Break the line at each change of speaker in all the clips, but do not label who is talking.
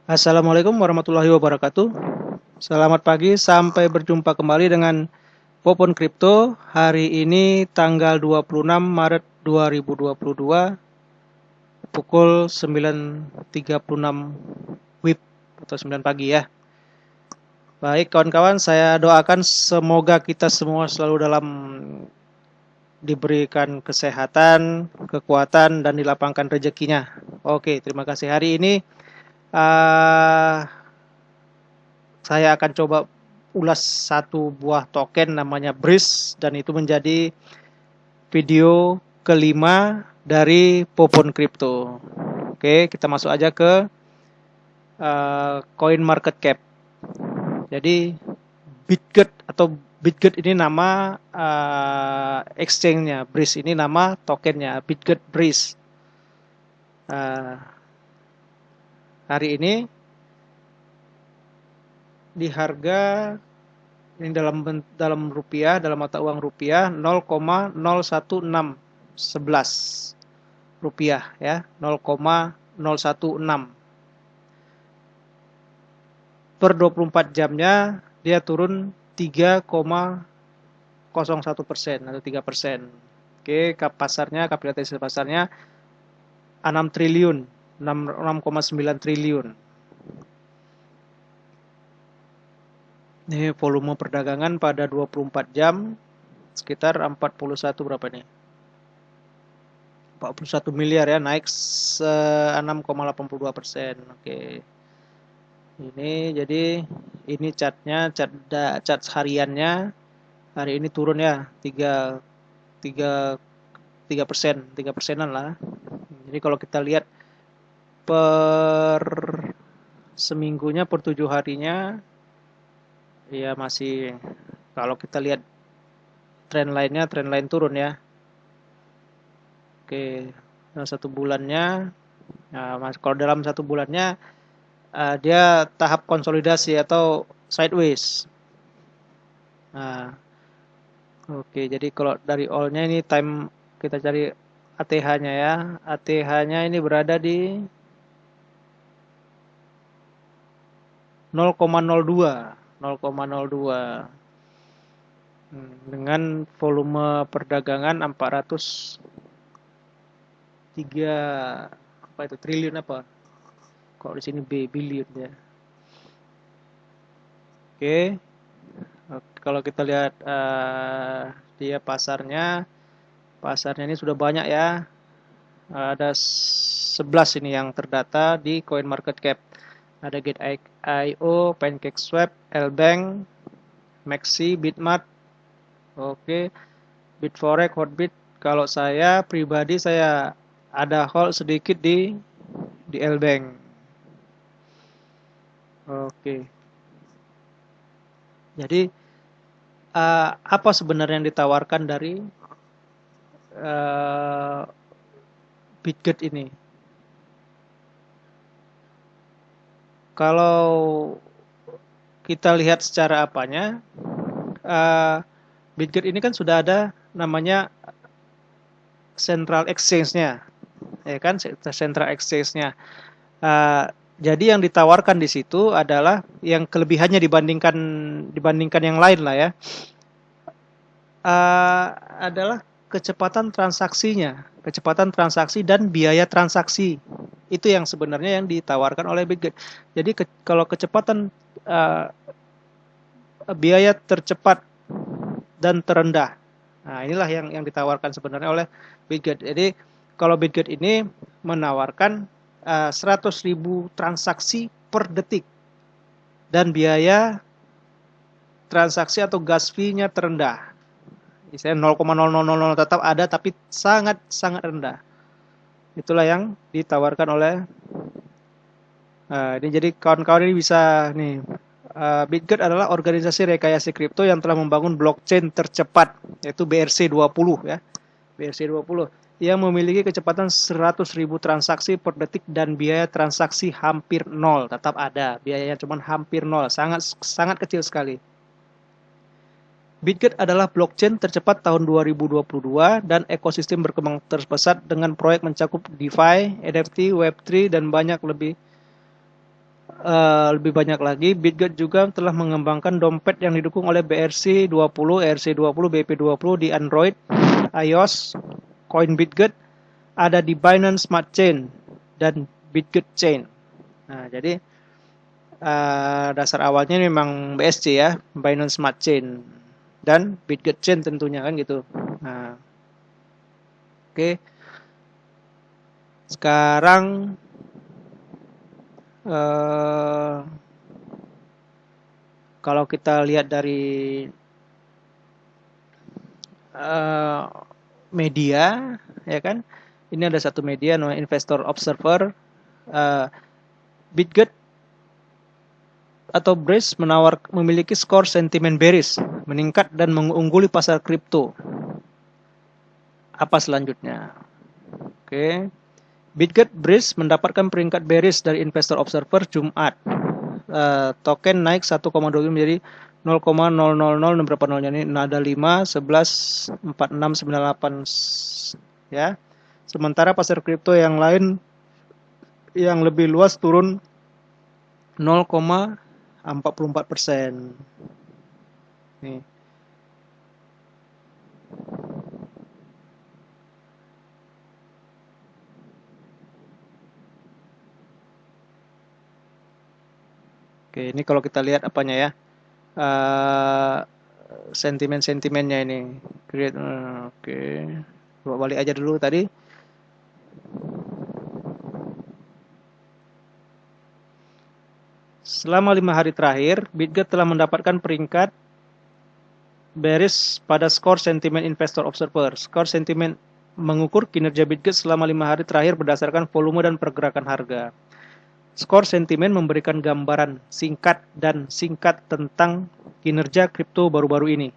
Assalamualaikum warahmatullahi wabarakatuh. Selamat pagi, sampai berjumpa kembali dengan Popon Kripto. Hari ini tanggal 26 Maret 2022 pukul 9.36 WIB atau 9 pagi ya. Baik kawan-kawan, saya doakan semoga kita semua selalu diberikan kesehatan, kekuatan, dan dilapangkan rezekinya. Oke, terima kasih. Hari ini saya akan coba ulas satu buah token namanya BRIS, dan itu menjadi video kelima dari Popon Crypto. Oke, kita masuk aja ke coin market cap. Jadi Bitget ini nama exchange-nya, BRIS ini nama tokennya, Bitget BRIS. Hari ini di harga ini dalam rupiah, dalam mata uang rupiah 0,01611 rupiah ya, 0,016. Per 24 jamnya dia turun 3,01% atau 3%. Oke, kapitalisasi pasarnya 6 triliun, 6,9 triliun. Ini volume perdagangan pada 24 jam sekitar 41 berapa nih? 41 miliar ya, naik 6,82%. Oke. Ini jadi ini chartnya, chart hariannya hari ini turun ya 3 persenan lah. Jadi kalau kita lihat per seminggunya, per 7 harinya ya masih, kalau kita lihat trend line turun ya. Oke, dalam satu bulannya, nah, kalau dalam satu bulannya dia tahap konsolidasi atau sideways. Nah, oke, jadi kalau dari all-nya ini time kita cari ATH-nya ya. ATH-nya ini berada di 0,02, 0,02. Dengan volume perdagangan 403 apa itu triliun apa? Kalau di sini billion ya. Oke. Kalau kita lihat dia pasarnya ini sudah banyak ya. Ada 11 ini yang terdata di coin market cap. Ada Gate.io, PancakeSwap, Lbank, Maxi, Bitmart, oke, Bitforex, Hotbit. Kalau saya pribadi saya ada hold sedikit di Lbank. Oke. Jadi apa sebenarnya yang ditawarkan dari Bitget ini? Kalau kita lihat secara apanya, Bitget ini kan sudah ada namanya central exchange-nya, ya kan, central exchange-nya. Jadi yang ditawarkan di situ adalah yang kelebihannya dibandingkan yang lain lah ya, adalah kecepatan transaksi dan biaya transaksi. Itu yang sebenarnya yang ditawarkan oleh Bitget. Jadi kalau kecepatan, biaya tercepat dan terendah, nah inilah yang ditawarkan sebenarnya oleh Bitget. Jadi kalau Bitget ini menawarkan 100.000 transaksi per detik dan biaya transaksi atau gas fee-nya terendah. Misalnya 0,0000 tetap ada tapi sangat rendah. Itulah yang ditawarkan oleh ini. Jadi kawan-kawan ini bisa nih, Bitget adalah organisasi rekayasa kripto yang telah membangun blockchain tercepat, yaitu BRC20 ya. BRC20 yang memiliki kecepatan 100.000 transaksi per detik dan biaya transaksi hampir nol. Tetap ada, biayanya cuma hampir nol, sangat kecil sekali. Bitget adalah blockchain tercepat tahun 2022 dan ekosistem berkembang terpesat dengan proyek mencakup DeFi, NFT, Web3 dan banyak lebih lebih banyak lagi, Bitget juga telah mengembangkan dompet yang didukung oleh BRC20, ERC20, BP20 di Android, iOS, Coin Bitget, ada di Binance Smart Chain dan Bitget Chain. Nah, jadi dasar awalnya memang BSC ya, Binance Smart Chain dan Bitget Chain tentunya kan gitu. Nah, oke. Sekarang kalau kita lihat dari media, ya kan? Ini ada satu media namanya Investor Observer. Bitget atau Brace memiliki skor sentimen bearish, meningkat dan mengungguli pasar kripto. Apa selanjutnya? Oke. Bitget Brace mendapatkan peringkat bearish dari Investor Observer Jumat. Token naik 1,2 menjadi 0,000 berapa nolnya ini? Nada 5, 11, 46, 98 ya. Sementara pasar kripto yang lain yang lebih luas turun 0,44%. Nih. Oke, ini kalau kita lihat apanya ya. Sentimen-sentimennya ini. Oke. Coba balik aja dulu tadi. Selama 5 hari terakhir, Bitget telah mendapatkan peringkat bearish pada skor sentimen Investor Observer. Skor sentimen mengukur kinerja Bitget selama 5 hari terakhir berdasarkan volume dan pergerakan harga. Skor sentimen memberikan gambaran singkat tentang kinerja kripto baru-baru ini.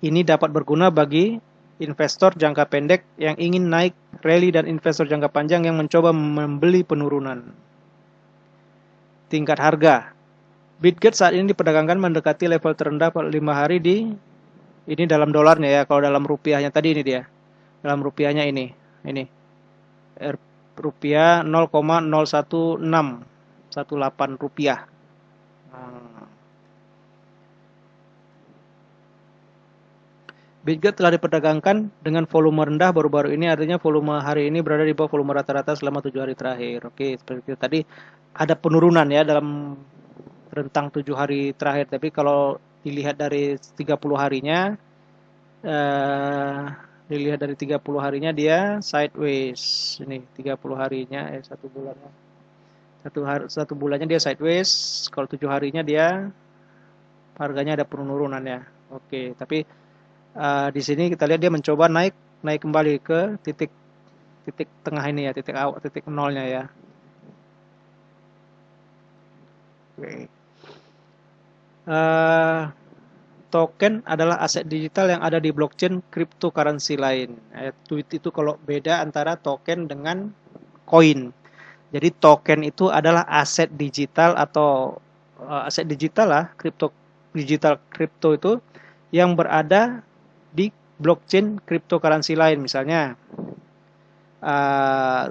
Ini dapat berguna bagi investor jangka pendek yang ingin naik rally dan investor jangka panjang yang mencoba membeli penurunan. Tingkat harga. Bitget saat ini diperdagangkan mendekati level terendah 5 hari di ini dalam dolarnya ya. Kalau dalam rupiahnya tadi ini dia. Dalam rupiahnya ini. Rupiah 0,01618 rupiah. Bitget telah diperdagangkan dengan volume rendah baru-baru ini, artinya volume hari ini berada di bawah volume rata-rata selama 7 hari terakhir. Oke, seperti itu tadi ada penurunan ya dalam rentang 7 hari terakhir, tapi kalau dilihat dari 30 harinya dia sideways. Ini 30 harinya satu bulannya. Satu bulannya dia sideways, kalau 7 harinya dia harganya ada penurunan ya. Oke, tapi di sini kita lihat dia mencoba naik kembali ke titik tengah ini ya, titik nolnya ya. Oke. Token adalah aset digital yang ada di blockchain cryptocurrency lain. Itu kalau beda antara token dengan koin. Jadi token itu adalah aset digital atau aset digital lah, digital kripto itu yang berada di blockchain cryptocurrency lain. Misalnya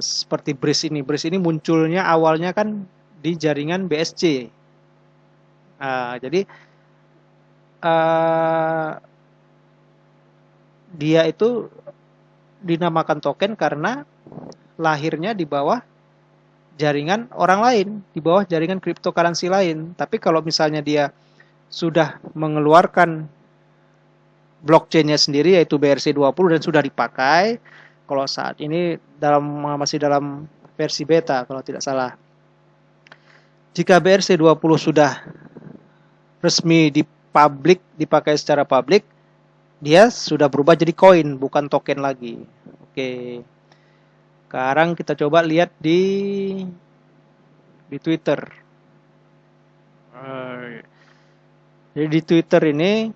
seperti Brace ini. Brace ini munculnya awalnya kan di jaringan BSC. Jadi dia itu dinamakan token karena lahirnya di bawah jaringan orang lain, di bawah jaringan cryptocurrency lain. Tapi kalau misalnya dia sudah mengeluarkan blockchain-nya sendiri yaitu BRC20 dan sudah dipakai, kalau saat ini masih dalam versi beta kalau tidak salah. Jika BRC20 sudah resmi dipakai secara publik, dia sudah berubah jadi koin, bukan token lagi. Oke. Sekarang kita coba lihat di Twitter. Jadi di Twitter ini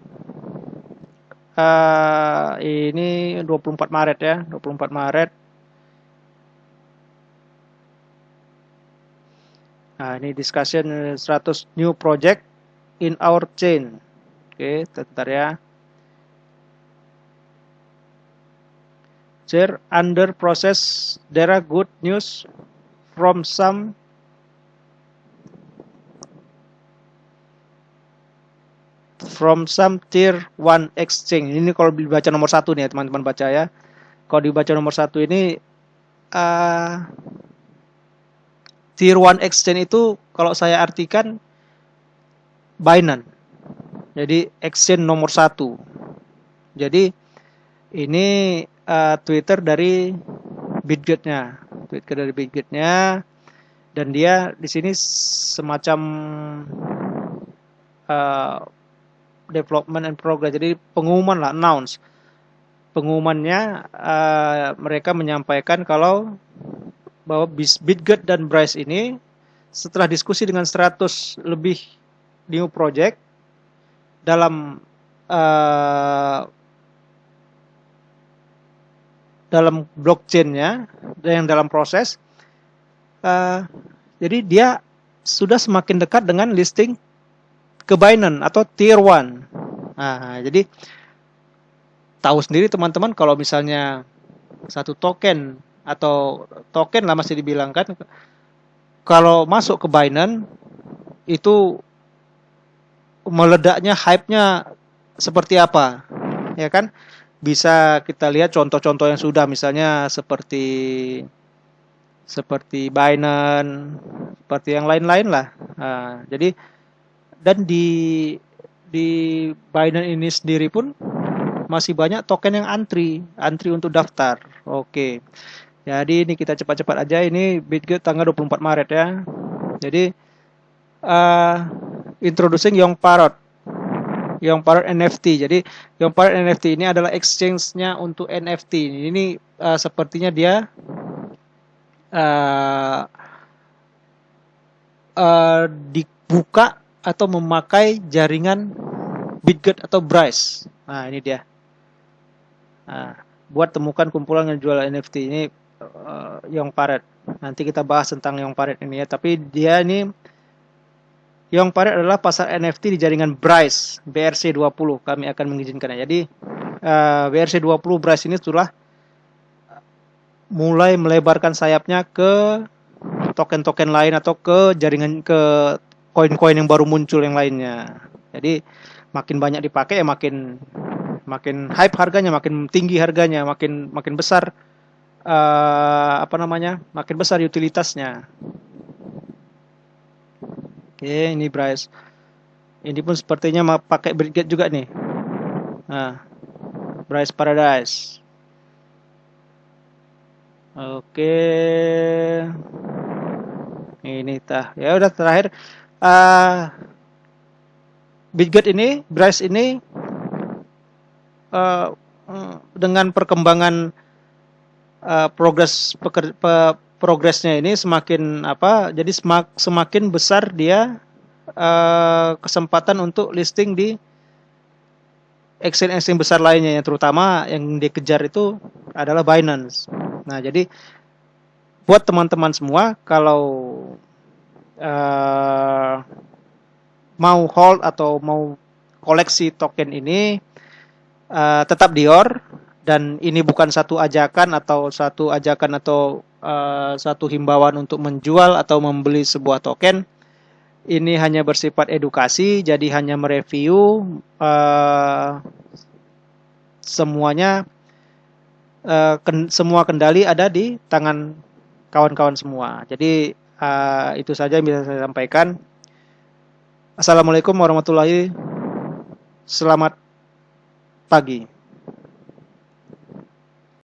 24 Maret ya, 24 Maret. Nah, ini discussion 100 new project in our chain. Oke, bentar ya. Share under process. There are good news from some from some tier 1 exchange. Ini kalau dibaca nomor 1 nih ya teman-teman baca ya. Kalau dibaca nomor 1 ini tier 1 exchange itu kalau saya artikan Binance. Jadi exchange nomor 1. Jadi ini Twitter dari Bitget-nya. Dan dia di sini semacam development and progress. Jadi pengumuman lah, announce. Pengumumannya mereka menyampaikan kalau bahwa Bitget dan Bryce ini setelah diskusi dengan 100 lebih new project dalam blockchain-nya dan yang dalam proses, jadi dia sudah semakin dekat dengan listing ke Binance atau tier 1. Nah, jadi tahu sendiri teman-teman kalau misalnya satu token atau token lah masih dibilangkan, kalau masuk ke Binance itu meledaknya, hype-nya seperti apa, ya kan? Bisa kita lihat contoh-contoh yang sudah, misalnya seperti Binance, seperti yang lain-lain lah. Nah, jadi dan di Binance ini sendiri pun masih banyak token yang antri untuk daftar. Oke. Jadi ini kita cepat-cepat aja, ini Bitget tanggal 24 Maret ya. Jadi introducing Young Parrot NFT. Jadi Young Parrot NFT ini adalah exchange-nya untuk NFT. Ini sepertinya dia dibuka atau memakai jaringan Bitget atau Bryce. Nah, ini dia. Nah, buat temukan kumpulan yang jual NFT ini Young Parrot. Nanti kita bahas tentang Young Parrot ini ya. Tapi dia ini Young Parrot adalah pasar NFT di jaringan Bryce BRC20. Kami akan mengizinkannya. Jadi BRC20 Bryce ini sudah mulai melebarkan sayapnya ke token-token lain atau ke jaringan, ke koin-koin yang baru muncul yang lainnya. Jadi makin banyak dipakai ya makin hype harganya, makin tinggi harganya, makin besar makin besar utilitasnya. Oke, ini Bryce. Ini pun sepertinya pakai Bitget juga nih. Nah, Bryce Paradise. Oke. Ini ya udah terakhir. Bitget ini, Bryce ini dengan perkembangan progresnya ini semakin jadi semakin besar dia kesempatan untuk listing di exchange besar lainnya, yang terutama yang dikejar itu adalah Binance. Nah, jadi buat teman-teman semua kalau mau hold atau mau koleksi token ini, tetap Dior. Dan ini bukan satu ajakan atau satu himbauan untuk menjual atau membeli sebuah token. Ini hanya bersifat edukasi, jadi hanya mereview semuanya. Semua kendali ada di tangan kawan-kawan semua. Jadi itu saja yang bisa saya sampaikan. Assalamualaikum warahmatullahi wabarakatuh. Selamat pagi.